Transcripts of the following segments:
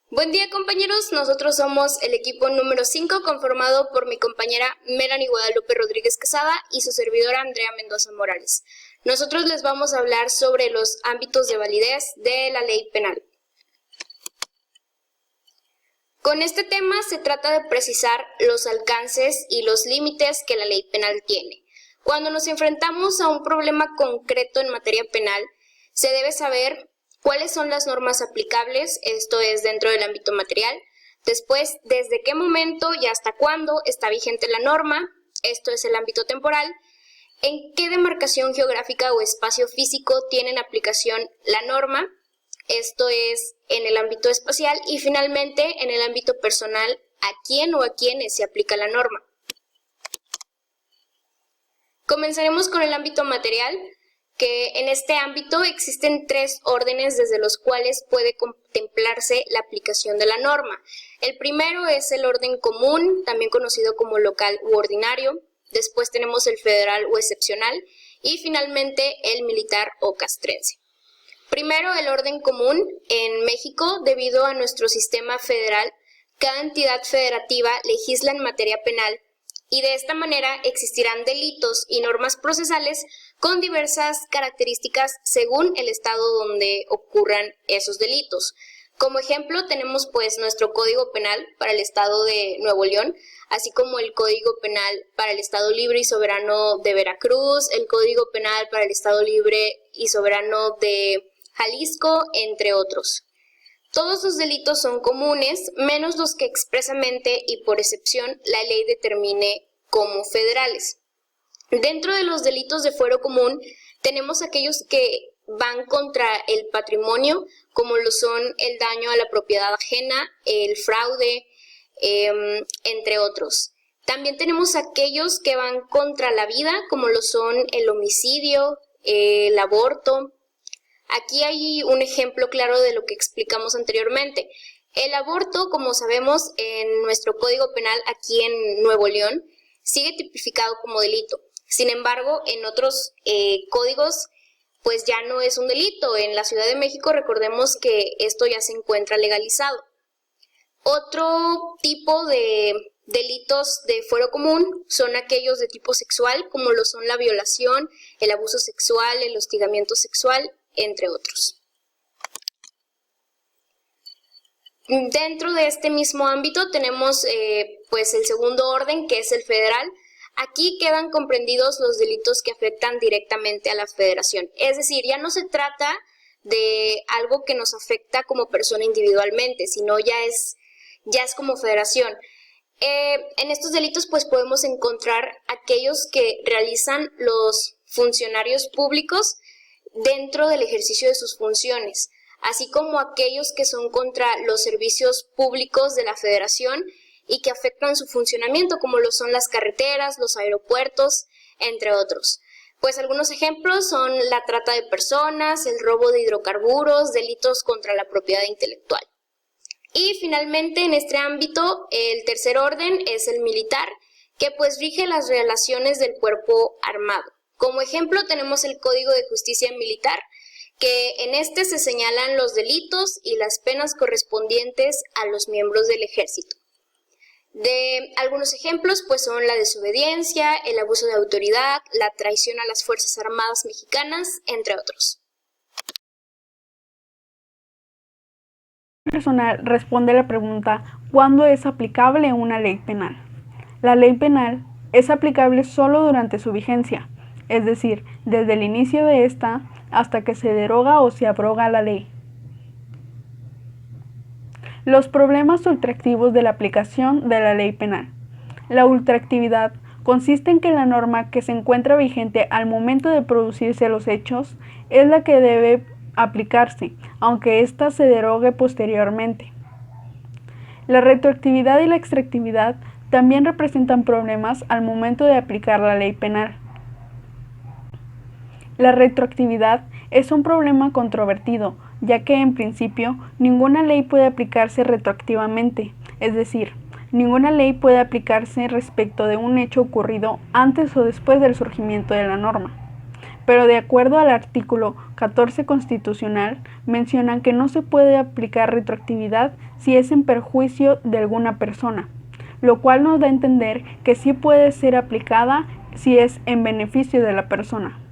Buen día, compañeros, nosotros somos el equipo número 5 conformado por mi compañera Melanie Guadalupe Rodríguez Quesada y su servidora Andrea Mendoza Morales. Nosotros les vamos a hablar sobre los ámbitos de validez de la ley penal. Con este tema se trata de precisar los alcances y los límites que la ley penal tiene. Cuando nos enfrentamos a un problema concreto en materia penal, se debe saber cuáles son las normas aplicables, esto es dentro del ámbito material. Después, desde qué momento y hasta cuándo está vigente la norma, esto es el ámbito temporal. En qué demarcación geográfica o espacio físico tienen aplicación la norma, esto es en el ámbito espacial. Y finalmente, en el ámbito personal, a quién o a quiénes se aplica la norma. Comenzaremos con el ámbito material, que en este ámbito existen 3 órdenes desde los cuales puede contemplarse la aplicación de la norma. El primero es el orden común, también conocido como local u ordinario. Después tenemos el federal o excepcional y finalmente el militar o castrense. Primero, el orden común. En México, debido a nuestro sistema federal, cada entidad federativa legisla en materia penal y de esta manera existirán delitos y normas procesales con diversas características según el estado donde ocurran esos delitos. Como ejemplo tenemos nuestro Código Penal para el estado de Nuevo León, así como el Código Penal para el Estado Libre y Soberano de Veracruz, el Código Penal para el Estado Libre y Soberano de Jalisco, entre otros. Todos los delitos son comunes, menos los que expresamente y por excepción la ley determine como federales. Dentro de los delitos de fuero común tenemos aquellos que van contra el patrimonio, como lo son el daño a la propiedad ajena, el fraude, entre otros. También tenemos aquellos que van contra la vida, como lo son el homicidio, el aborto. Aquí hay un ejemplo claro de lo que explicamos anteriormente. El aborto, como sabemos, en nuestro Código Penal aquí en Nuevo León, sigue tipificado como delito. Sin embargo, en otros códigos, ya no es un delito. En la Ciudad de México, recordemos que esto ya se encuentra legalizado. Otro tipo de delitos de fuero común son aquellos de tipo sexual, como lo son la violación, el abuso sexual, el hostigamiento sexual, entre otros. Dentro de este mismo ámbito tenemos el segundo orden, que es el federal. Aquí quedan comprendidos los delitos que afectan directamente a la federación. Es decir, ya no se trata de algo que nos afecta como persona individualmente, sino ya es como federación. En estos delitos podemos encontrar aquellos que realizan los funcionarios públicos dentro del ejercicio de sus funciones, así como aquellos que son contra los servicios públicos de la federación y que afectan su funcionamiento, como lo son las carreteras, los aeropuertos, entre otros. Algunos ejemplos son la trata de personas, el robo de hidrocarburos, delitos contra la propiedad intelectual. Y finalmente, en este ámbito, el tercer orden es el militar, que rige las relaciones del cuerpo armado. Como ejemplo tenemos el Código de Justicia Militar, que en este se señalan los delitos y las penas correspondientes a los miembros del ejército. De algunos ejemplos son la desobediencia, el abuso de autoridad, la traición a las Fuerzas Armadas mexicanas, entre otros. Personal responde la pregunta: ¿cuándo es aplicable una ley penal? La ley penal es aplicable solo durante su vigencia, es decir, desde el inicio de esta hasta que se deroga o se abroga la ley. Los problemas ultraactivos de la aplicación de la ley penal. La ultraactividad consiste en que la norma que se encuentra vigente al momento de producirse los hechos es la que debe aplicarse, aunque ésta se derogue posteriormente. La retroactividad y la extractividad también representan problemas al momento de aplicar la ley penal. La retroactividad es un problema controvertido, ya que en principio ninguna ley puede aplicarse retroactivamente, es decir, ninguna ley puede aplicarse respecto de un hecho ocurrido antes o después del surgimiento de la norma. pero de acuerdo al artículo 14 constitucional, mencionan que no se puede aplicar retroactividad si es en perjuicio de alguna persona, lo cual nos da a entender que sí puede ser aplicada si es en beneficio de la persona.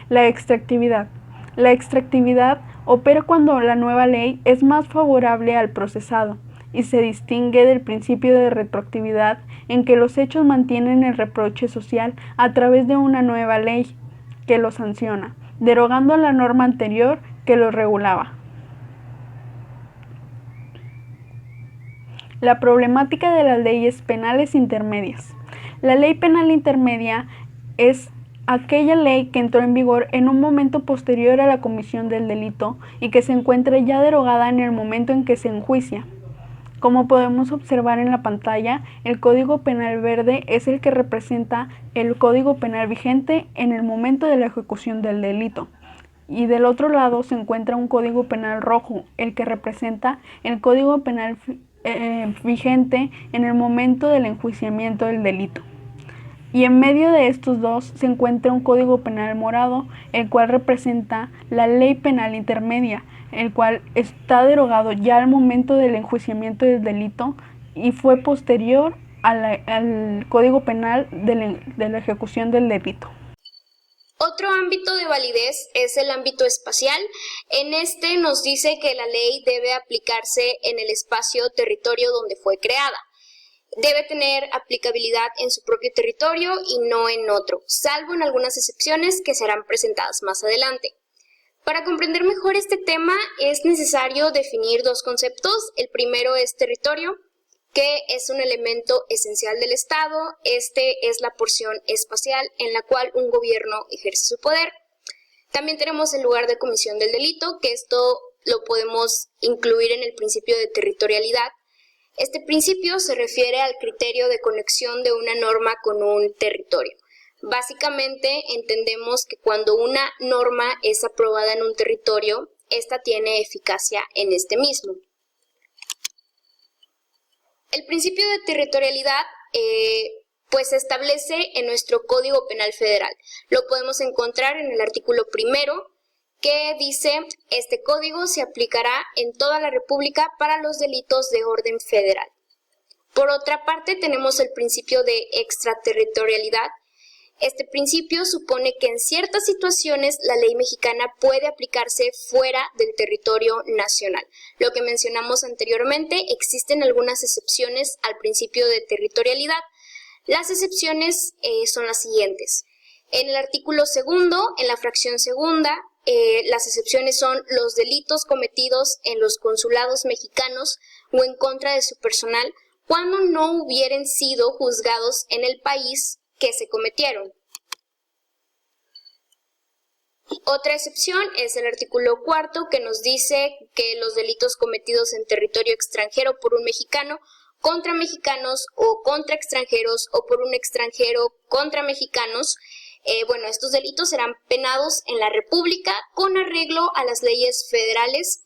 La extractividad. La extractividad opera cuando la nueva ley es más favorable al procesado y se distingue del principio de retroactividad en que los hechos mantienen el reproche social a través de una nueva ley que lo sanciona, derogando la norma anterior que lo regulaba. La problemática de las leyes penales intermedias. La ley penal intermedia es aquella ley que entró en vigor en un momento posterior a la comisión del delito y que se encuentra ya derogada en el momento en que se enjuicia. Como podemos observar en la pantalla, el Código Penal verde es el que representa el Código Penal vigente en el momento de la ejecución del delito. Y del otro lado se encuentra un Código Penal rojo, el que representa el Código Penal vigente en el momento del enjuiciamiento del delito. Y en medio de estos dos se encuentra un Código Penal morado, el cual representa la Ley Penal Intermedia, el cual está derogado ya al momento del enjuiciamiento del delito y fue posterior al Código Penal de la ejecución del delito. Otro ámbito de validez es el ámbito espacial. En este nos dice que la ley debe aplicarse en el espacio-territorio donde fue creada. Debe tener aplicabilidad en su propio territorio y no en otro, salvo en algunas excepciones que serán presentadas más adelante. Para comprender mejor este tema es necesario definir dos conceptos. El primero es territorio, que es un elemento esencial del Estado. Este es la porción espacial en la cual un gobierno ejerce su poder. También tenemos el lugar de comisión del delito, que esto lo podemos incluir en el principio de territorialidad. Este principio se refiere al criterio de conexión de una norma con un territorio. Básicamente entendemos que cuando una norma es aprobada en un territorio, esta tiene eficacia en este mismo. El principio de territorialidad pues se establece en nuestro Código Penal Federal. Lo podemos encontrar en el artículo 1, que dice: este código se aplicará en toda la República para los delitos de orden federal. Por otra parte, tenemos el principio de extraterritorialidad. Este principio supone que en ciertas situaciones la ley mexicana puede aplicarse fuera del territorio nacional. Lo que mencionamos anteriormente, existen algunas excepciones al principio de territorialidad. Las excepciones son las siguientes. En el artículo 2, en la fracción segunda, las excepciones son los delitos cometidos en los consulados mexicanos o en contra de su personal cuando no hubieran sido juzgados en el país que se cometieron. Otra excepción es el artículo 4, que nos dice que los delitos cometidos en territorio extranjero por un mexicano contra mexicanos o contra extranjeros o por un extranjero contra mexicanos, estos delitos serán penados en la República con arreglo a las leyes federales,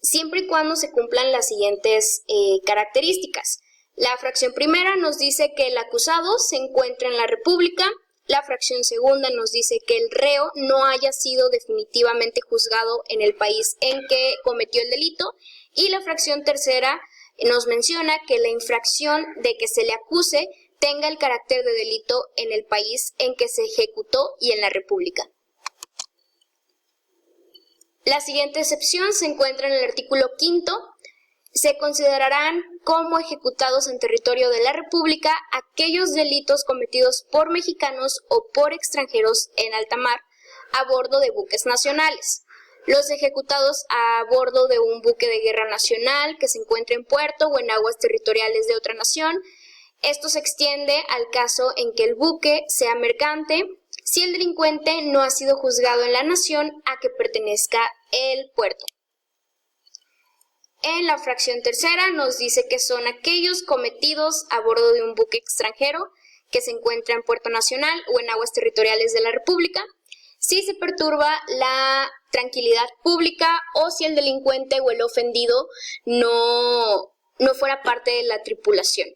siempre y cuando se cumplan las siguientes características. La fracción primera nos dice que el acusado se encuentra en la República. La fracción segunda nos dice que el reo no haya sido definitivamente juzgado en el país en que cometió el delito. Y la fracción tercera nos menciona que la infracción de que se le acuse tenga el carácter de delito en el país en que se ejecutó y en la República. La siguiente excepción se encuentra en el artículo 5. Se considerarán como ejecutados en territorio de la República aquellos delitos cometidos por mexicanos o por extranjeros en alta mar a bordo de buques nacionales. Los ejecutados a bordo de un buque de guerra nacional que se encuentre en puerto o en aguas territoriales de otra nación. Esto se extiende al caso en que el buque sea mercante, si el delincuente no ha sido juzgado en la nación a que pertenezca el puerto. En la fracción tercera nos dice que son aquellos cometidos a bordo de un buque extranjero que se encuentra en puerto nacional o en aguas territoriales de la República, si se perturba la tranquilidad pública o si el delincuente o el ofendido no fuera parte de la tripulación.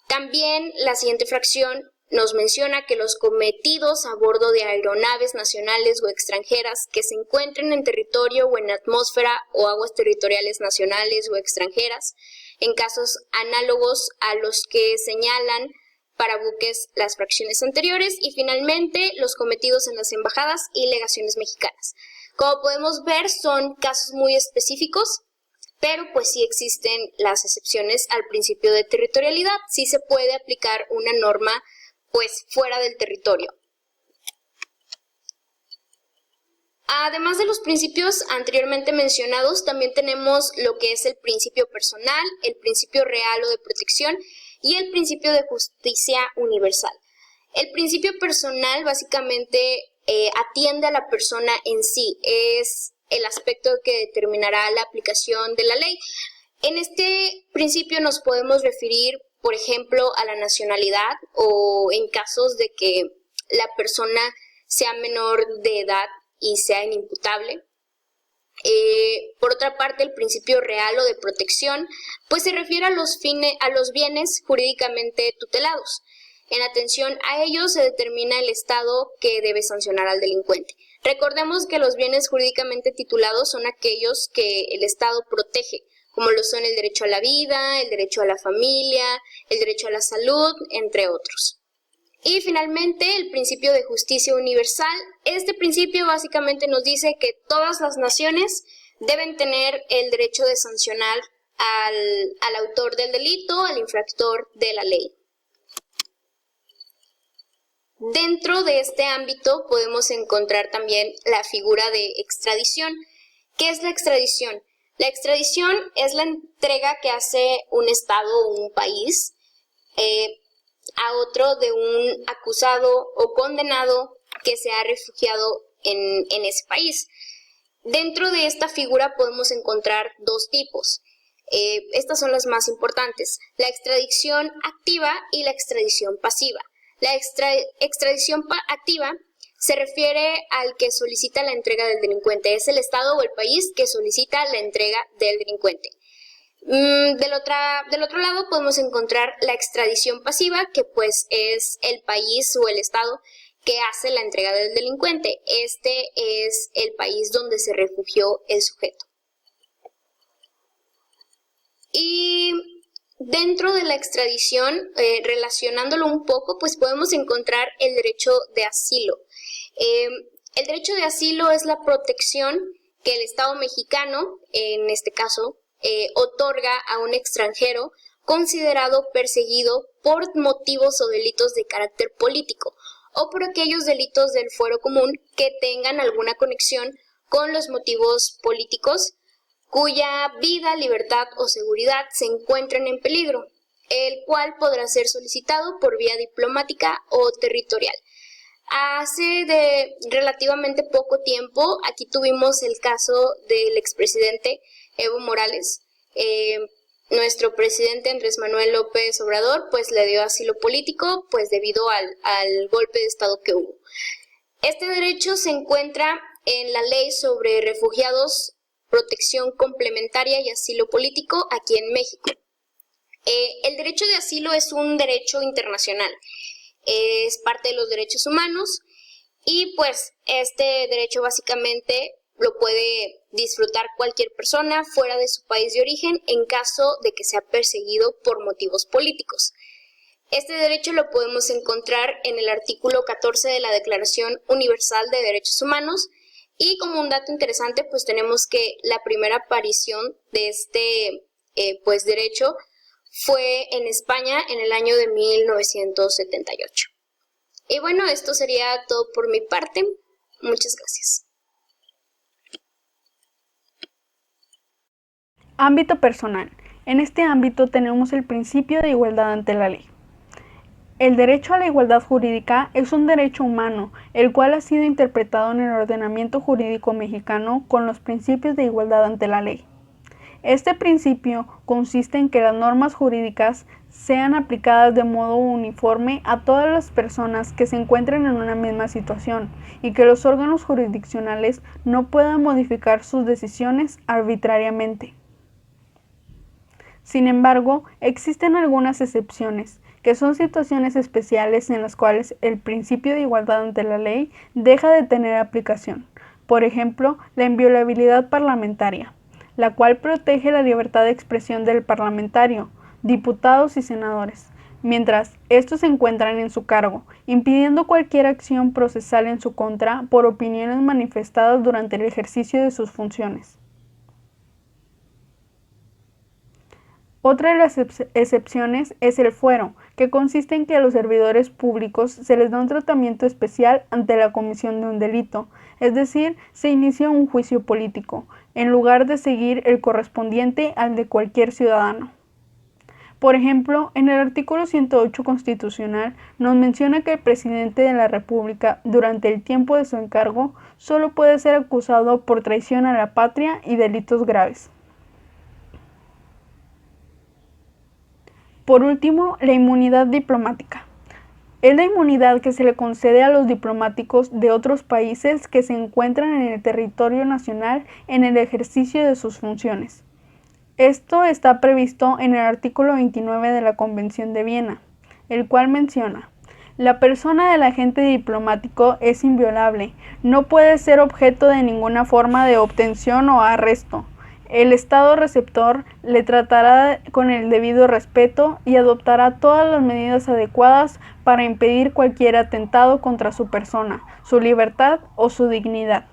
También la siguiente fracción nos menciona que los cometidos a bordo de aeronaves nacionales o extranjeras que se encuentren en territorio o en atmósfera o aguas territoriales nacionales o extranjeras, en casos análogos a los que señalan para buques las fracciones anteriores, y finalmente los cometidos en las embajadas y legaciones mexicanas. Como podemos ver, son casos muy específicos, pero pues sí existen las excepciones al principio de territorialidad. Sí se puede aplicar una norma pues fuera del territorio. Además de los principios anteriormente mencionados, también tenemos lo que es el principio personal, el principio real o de protección y el principio de justicia universal. El principio personal básicamente atiende a la persona en sí, es el aspecto que determinará la aplicación de la ley. En este principio nos podemos referir, por ejemplo, a la nacionalidad o en casos de que la persona sea menor de edad y sea inimputable. Por otra parte, el principio real o de protección pues se refiere a los bienes jurídicamente tutelados. En atención a ello se determina el estado que debe sancionar al delincuente. Recordemos que los bienes jurídicamente titulados son aquellos que el Estado protege, como lo son el derecho a la vida, el derecho a la familia, el derecho a la salud, entre otros. Y finalmente, el principio de justicia universal. Este principio básicamente nos dice que todas las naciones deben tener el derecho de sancionar al autor del delito, al infractor de la ley. Dentro de este ámbito podemos encontrar también la figura de extradición. ¿Qué es la extradición? La extradición es la entrega que hace un Estado o un país a otro de un acusado o condenado que se ha refugiado en ese país. Dentro de esta figura podemos encontrar dos tipos. Estas son las más importantes: la extradición activa y la extradición pasiva. La extradición activa se refiere al que solicita la entrega del delincuente. Es el Estado o el país que solicita la entrega del delincuente. Del otro lado podemos encontrar la extradición pasiva, que pues es el país o el Estado que hace la entrega del delincuente. Este es el país donde se refugió el sujeto. Y dentro de la extradición, relacionándolo un poco, pues podemos encontrar el derecho de asilo. El derecho de asilo es la protección que el Estado mexicano, en este caso, otorga a un extranjero considerado perseguido por motivos o delitos de carácter político o por aquellos delitos del fuero común que tengan alguna conexión con los motivos políticos cuya vida, libertad o seguridad se encuentren en peligro, el cual podrá ser solicitado por vía diplomática o territorial. Hace relativamente poco tiempo, aquí tuvimos el caso del expresidente Evo Morales. Nuestro presidente Andrés Manuel López Obrador pues le dio asilo político pues debido al golpe de estado que hubo. Este derecho se encuentra en la Ley sobre Refugiados, Protección Complementaria y Asilo Político aquí en México. El derecho de asilo es un derecho internacional, es parte de los derechos humanos y pues este derecho básicamente lo puede disfrutar cualquier persona fuera de su país de origen en caso de que sea perseguido por motivos políticos. Este derecho lo podemos encontrar en el artículo 14 de la Declaración Universal de Derechos Humanos. Y como un dato interesante, pues tenemos que la primera aparición de este derecho fue en España en el año de 1978. Y bueno, esto sería todo por mi parte. Muchas gracias. Ámbito personal. En este ámbito tenemos el principio de igualdad ante la ley. El derecho a la igualdad jurídica es un derecho humano, el cual ha sido interpretado en el ordenamiento jurídico mexicano con los principios de igualdad ante la ley. Este principio consiste en que las normas jurídicas sean aplicadas de modo uniforme a todas las personas que se encuentren en una misma situación y que los órganos jurisdiccionales no puedan modificar sus decisiones arbitrariamente. Sin embargo, existen algunas excepciones que son situaciones especiales en las cuales el principio de igualdad ante la ley deja de tener aplicación. Por ejemplo, la inviolabilidad parlamentaria, la cual protege la libertad de expresión del parlamentario, diputados y senadores, mientras estos se encuentran en su cargo, impidiendo cualquier acción procesal en su contra por opiniones manifestadas durante el ejercicio de sus funciones. Otra de las excepciones es el fuero, que consiste en que a los servidores públicos se les da un tratamiento especial ante la comisión de un delito, es decir, se inicia un juicio político, en lugar de seguir el correspondiente al de cualquier ciudadano. Por ejemplo, en el artículo 108 constitucional nos menciona que el presidente de la República, durante el tiempo de su encargo, solo puede ser acusado por traición a la patria y delitos graves. Por último, la inmunidad diplomática. Es la inmunidad que se le concede a los diplomáticos de otros países que se encuentran en el territorio nacional en el ejercicio de sus funciones. Esto está previsto en el artículo 29 de la Convención de Viena, el cual menciona: la persona del agente diplomático es inviolable, no puede ser objeto de ninguna forma de obtención o arresto. El Estado receptor le tratará con el debido respeto y adoptará todas las medidas adecuadas para impedir cualquier atentado contra su persona, su libertad o su dignidad.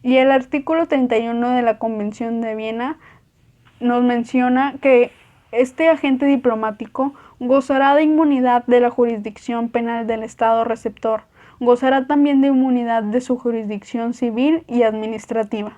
Y el artículo 31 de la Convención de Viena nos menciona que este agente diplomático gozará de inmunidad de la jurisdicción penal del Estado receptor, gozará también de inmunidad de su jurisdicción civil y administrativa.